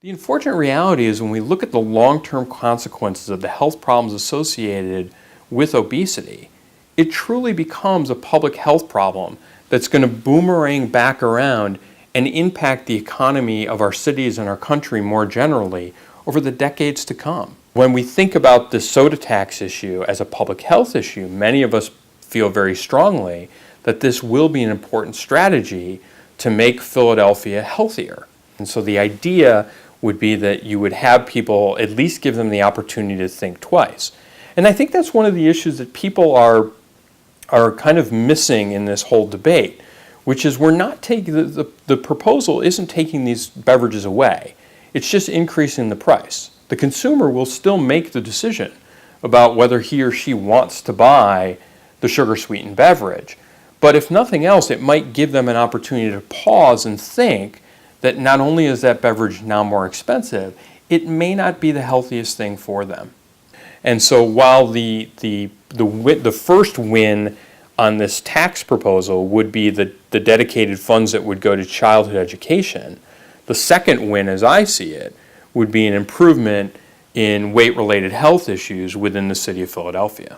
The unfortunate reality is when we look at the long-term consequences of the health problems associated with obesity, it truly becomes a public health problem that's going to boomerang back around and impact the economy of our cities and our country more generally over the decades to come. When we think about the soda tax issue as a public health issue, many of us feel very strongly that this will be an important strategy to make Philadelphia healthier. And so the idea would be that you would have people at least give them the opportunity to think twice. And I think that's one of the issues that people are kind of missing in this whole debate, which is we're not taking, the proposal isn't taking these beverages away. It's just increasing the price. The consumer will still make the decision about whether he or she wants to buy the sugar-sweetened beverage. But if nothing else, it might give them an opportunity to pause and think that not only is that beverage now more expensive, it may not be the healthiest thing for them. And so while the first win on this tax proposal would be the dedicated funds that would go to childhood education, the second win, as I see it, would be an improvement in weight-related health issues within the city of Philadelphia.